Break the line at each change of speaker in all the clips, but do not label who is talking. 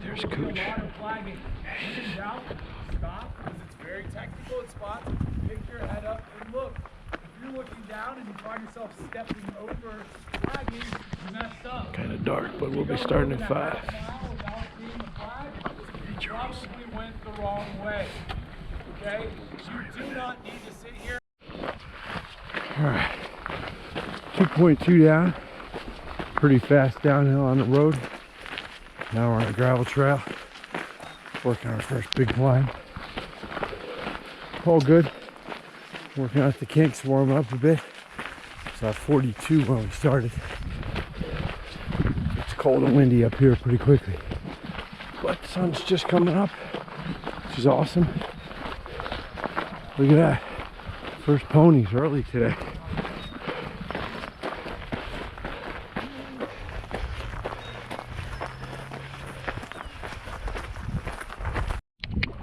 There's Cooch.
Stop, because it's very technical at spots. Pick your head up and look. If you're looking down and you find yourself stepping over flagging, you messed up.
Kind of dark, but we'll be starting at 5.
You probably went the wrong way. Okay? You do not need to sit here.
Alright. 2.2 down. Pretty fast downhill on the road. Now we're on a gravel trail. Working our first big climb. All good. Working out the kinks, warming up a bit. It's at 42 when we started. It's cold and windy up here pretty quickly. But the sun's just coming up, which is awesome. Look at that. First ponies early today.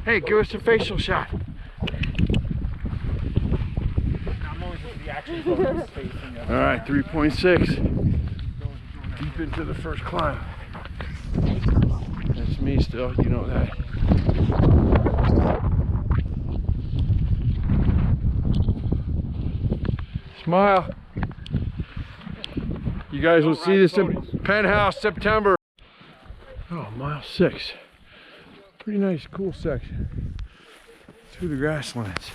Hey, give us a facial shot. All right, 3.6. Deep into the first climb. That's me still, you know that. Smile. You guys will see this in Penthouse September. Oh, mile 6. Pretty nice, cool section through the grasslands.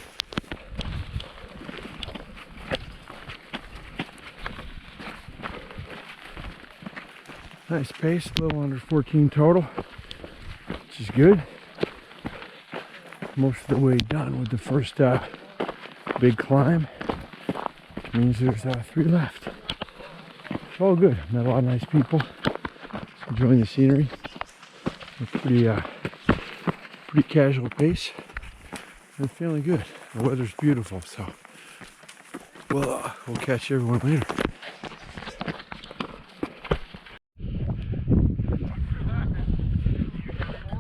Nice pace, a little under 14 total, which is good. Most of the way done with the first big climb, which means there's 3 left. It's all good. Met a lot of nice people. Enjoying the scenery. Pretty casual pace. I'm feeling good. The weather's beautiful, so we'll catch everyone later.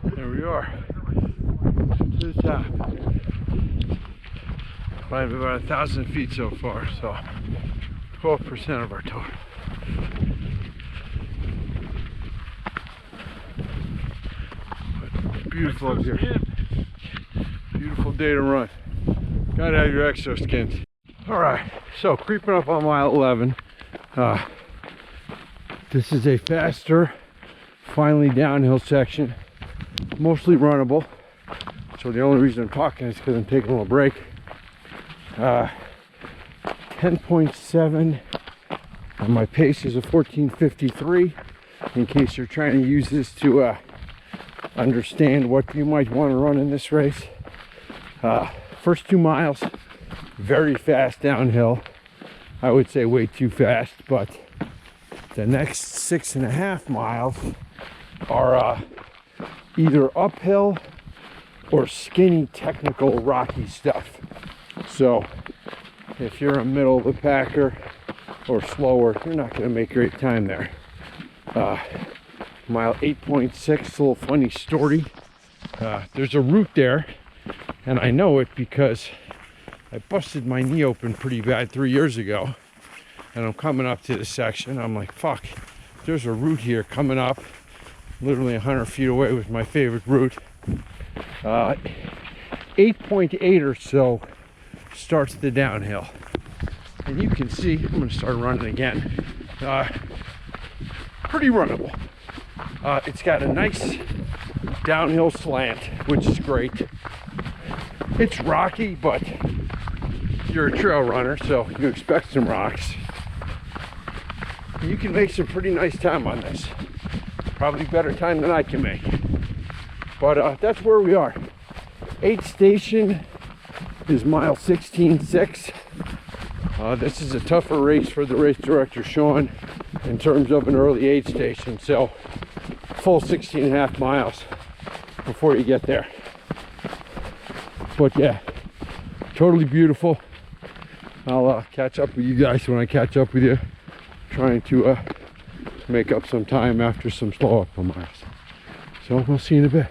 There we are, to the top. Climbed about 1,000 feet so far, so 12% of our total. But beautiful up here. Beautiful day to run. Gotta have your exoskins. All right, so creeping up on mile 11. This is a faster, finally downhill section. Mostly runnable, so the only reason I'm talking is because I'm taking a little break. 10.7 and my pace is a 14:53, in case you're trying to use this to understand what you might want to run in this race. First 2 miles, very fast downhill. I would say way too fast, but the next 6.5 miles are either uphill or skinny, technical, rocky stuff. So if you're a middle of the packer or slower, you're not going to make great time there. Mile 8.6, a little funny story. There's a route there, and I know it because I busted my knee open pretty bad 3 years ago, and I'm coming up to this section. I'm like, fuck, there's a route here coming up. Literally 100 feet away was my favorite route. 8.8 or so starts the downhill. And you can see, I'm gonna start running again. Pretty runnable. It's got a nice downhill slant, which is great. It's rocky, but you're a trail runner, so you expect some rocks. You can make some pretty nice time on this. Probably better time than I can make. But that's where we are. 8th station is mile 16.6. This is a tougher race for the race director, Sean, in terms of an early aid station. So full 16.5 miles before you get there. But yeah, totally beautiful. I'll catch up with you guys when I catch up with you. Trying to make up some time after some slow up miles. So we'll see you in a bit.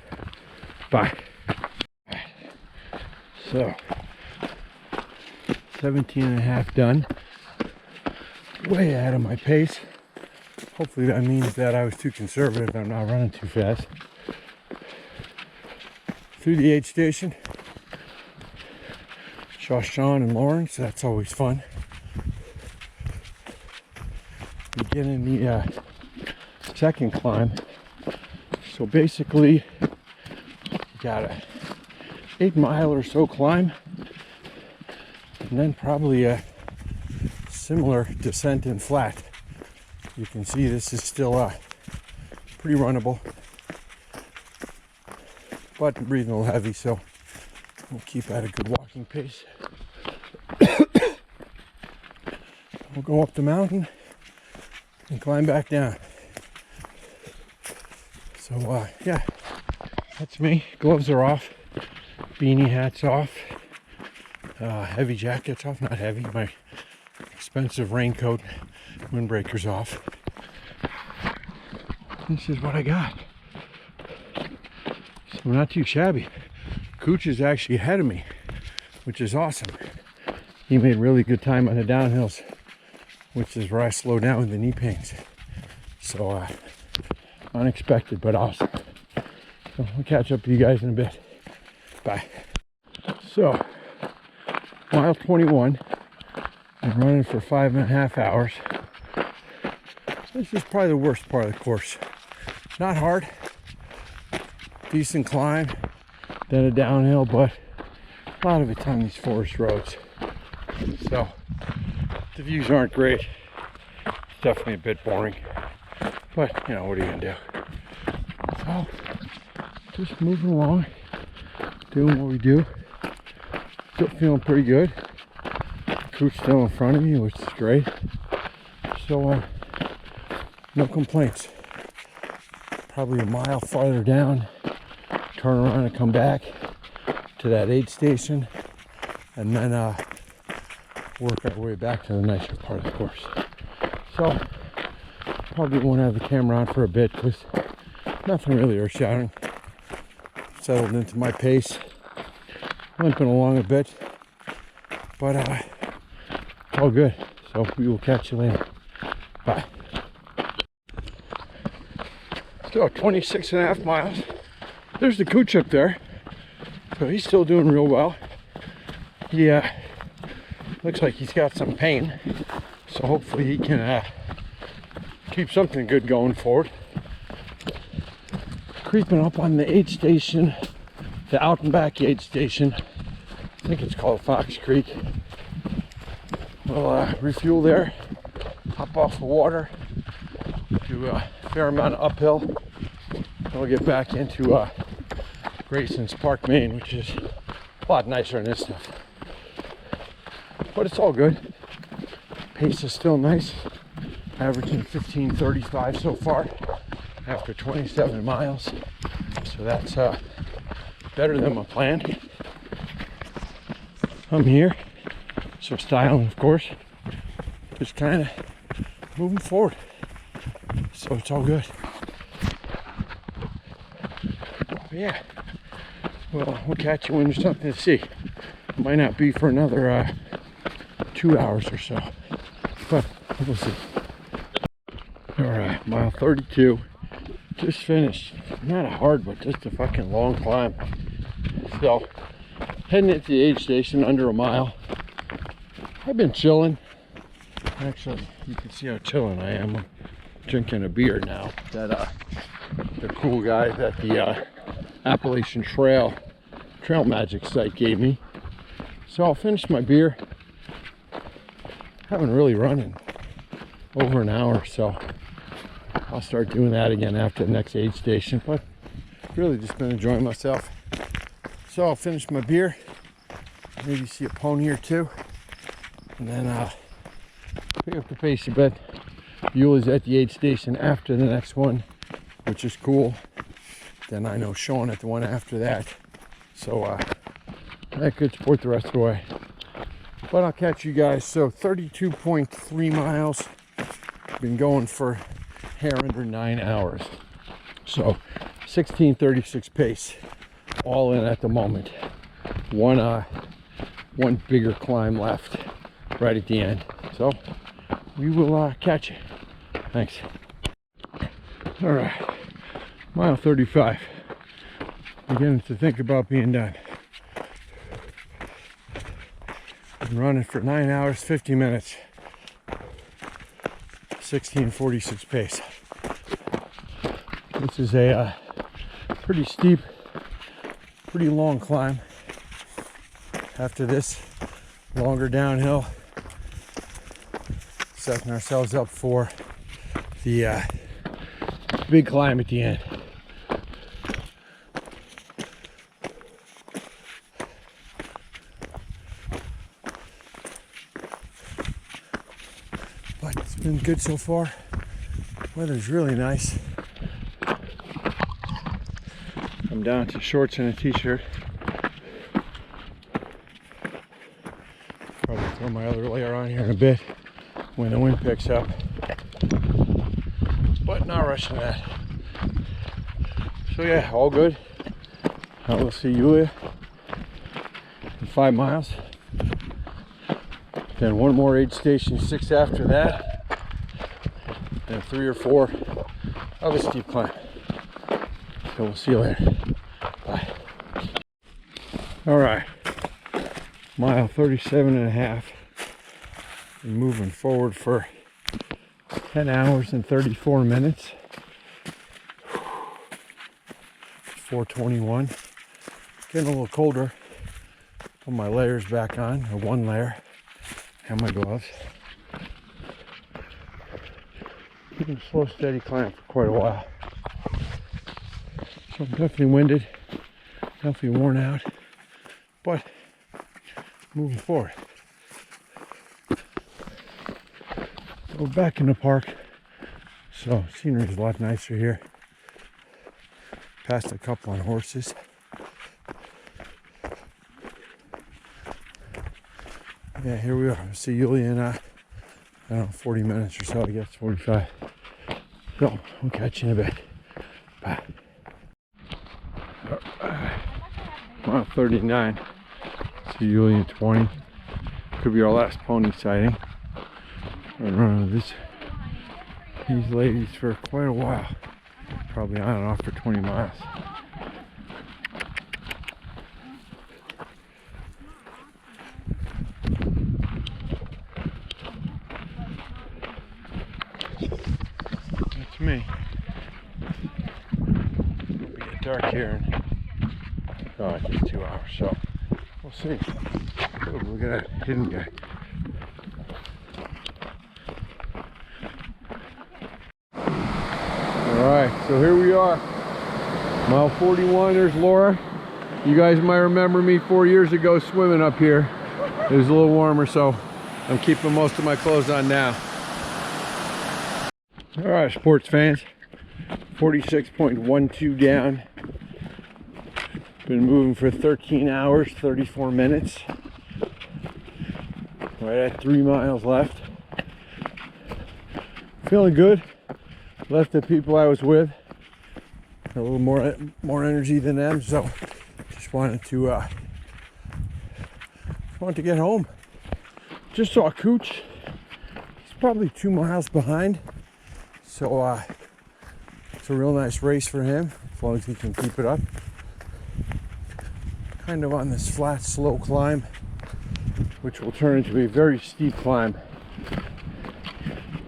Bye. So 17.5 done. Way ahead of my pace. Hopefully that means that I was too conservative. I'm not running too fast. through the aid station. Saw Sean and Lauren, so that's always fun. Beginning the second climb. So basically, you got a 8 mile or so climb, and then probably a similar descent and flat. You can see this is still pretty runnable, but I'm breathing a little heavy, so we'll keep at a good walking pace. We'll go up the mountain and climb back down. So yeah, that's me. Gloves are off, beanie hat's off, heavy jacket's off, not heavy, my expensive raincoat, windbreaker's off. This is what I got. So not too shabby. Cooch is actually ahead of me, which is awesome. He made really good time on the downhills, which is where I slow down with the knee pains. So unexpected, but awesome. So we'll catch up to you guys in a bit. Bye. So, mile 21. I'm running for 5.5 hours. This is probably the worst part of the course. Not hard. Decent climb. Then a downhill, but a lot of it's on these forest roads. So, the views aren't great. It's definitely a bit boring. But, you know, what are you gonna do? So, just moving along, doing what we do. Still feeling pretty good. Coop's still in front of me, which is great. So, no complaints. Probably a mile farther down, turn around and come back to that aid station, and then work our way back to the nicer part of the course. So, probably won't have the camera on for a bit because nothing really earth-shattering. Settled into my pace, limping along a bit, but it's all good. So we will catch you later. Bye. So 26.5 miles. There's the Cooch up there. So he's still doing real well. He looks like he's got some pain. So hopefully he can keep something good going forward. Creeping up on the aid station, the out and back aid station. I think it's called Fox Creek. We'll refuel there, hop off the water, do a fair amount of uphill. Then we'll get back into Grayson's Park, Maine, which is a lot nicer than this stuff. But it's all good. Pace is still nice, averaging 15:35 so far after 27 miles. So that's better than my plan. I'm here, so styling, of course, just kind of moving forward. So it's all good. But yeah, well, we'll catch you when there's something to see. Might not be for another 2 hours or so, but we'll see. All right, mile 32. Just finished. Not a hard, but just a fucking long climb. So, heading into the aid station, under a mile. I've been chilling. Actually, you can see how chilling I am. I'm drinking a beer now that the cool guys at the Appalachian Trail Magic site gave me. So I'll finish my beer. Haven't really run in over an hour, so I'll start doing that again after the next aid station, but really just been enjoying myself. So I'll finish my beer, maybe see a pony or two, and then pick up the pace a bit. Eula's at the aid station after the next one, which is cool. Then I know Sean at the one after that. So that could support the rest of the way. But I'll catch you guys. So 32.3 miles. Been going for hair under 9 hours. So 16:36 pace, all in at the moment. One bigger climb left right at the end. So we will catch you. Thanks. All right, mile 35. beginning to think about being done. Been running for 9 hours, 50 minutes. 16:46 pace. This is a pretty steep, pretty long climb. After this longer downhill, setting ourselves up for the big climb at the end. But it's been good so far. Weather's really nice. I'm down to shorts and a t-shirt. Probably throw my other layer on here in a bit when the wind picks up. But not rushing that. So yeah, all good. I will see Yulia in 5 miles. Then one more aid station, 6 after that. Then 3 or 4 of a steep climb. So we'll see you later. Bye. All right, mile 37 and a half. Been moving forward for 10 hours and 34 minutes. 4:21. Getting a little colder. Put my layers back on, or one layer, and my gloves. Been a slow, steady climb for quite a while. So I'm definitely winded, definitely worn out, but moving forward. We're back in the park, so scenery is a lot nicer here. Passed a couple on horses. Yeah, here we are. I'll see Yulia in I don't know, 40 minutes or so, I guess, 45. So we'll catch you in a bit. Bye. Mile 39. See Yulia in 20. Could be our last pony sighting. Been running with these ladies for quite a while. Probably on and off for 20 miles. That's me. It'll be dark here in just 2 hours, so we'll see. Oh, look at that hidden guy. Alright, so here we are. Mile 41, there's Laura. You guys might remember me 4 years ago swimming up here. It was a little warmer, so I'm keeping most of my clothes on now. Alright, sports fans. 46.12 down. Been moving for 13 hours, 34 minutes. Right at 3 miles left. Feeling good. Left the people I was with a little more energy than them, so just wanted to get home. Just saw Cooch. He's probably 2 miles behind, so it's a real nice race for him as long as he can keep it up. Kind of on this flat, slow climb, which will turn into a very steep climb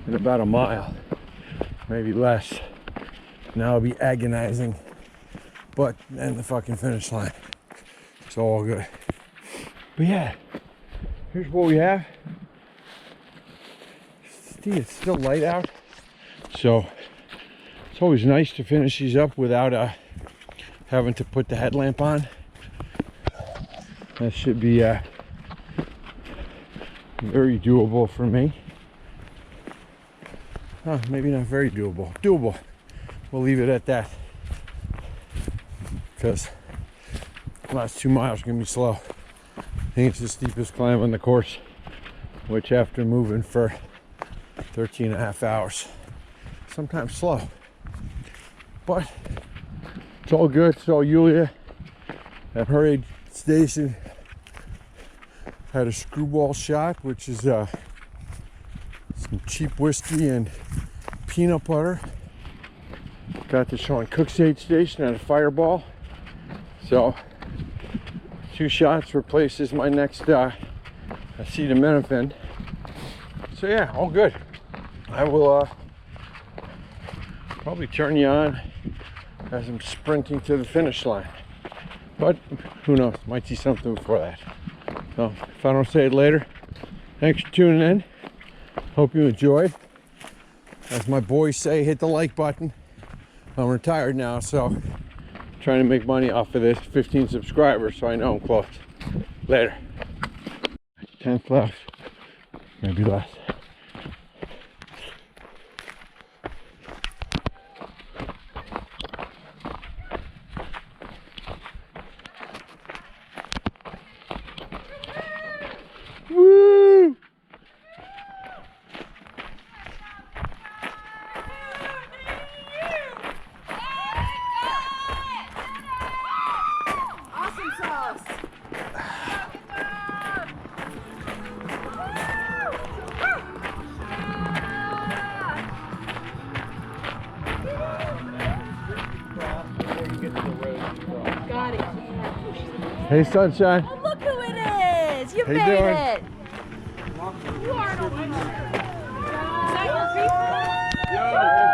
in about a mile. Maybe less. Now it'll be agonizing, but then the fucking finish line. It's all good. But yeah, here's what we have. See, it's still light out, so it's always nice to finish these up without having to put the headlamp on. That should be very doable for me. Maybe not very doable. Doable. We'll leave it at that. Because the last 2 miles are going to be slow. I think it's the steepest climb on the course. Which after moving for 13 and a half hours. Sometimes slow. But it's all good. So Yulia at her aid station had a screwball shot, which is some cheap whiskey and peanut butter. Got the Sean Cook's aid station at a Fireball. So 2 shots replaces my next acetaminophen. So yeah, all good. I will probably turn you on as I'm sprinting to the finish line. But who knows, might see something before that. So if I don't say it later, thanks for tuning in. Hope you enjoyed. As my boys say, hit the like button. I'm retired now, so trying to make money off of this. 15 subscribers, so I know I'm close. Later. 10th left, maybe less. Woo!
Awesome sauce. Got it.
Hey, sunshine.
Oh, look who it is. You
How you
made
doing?
it. You are an Is that your people?
Yo.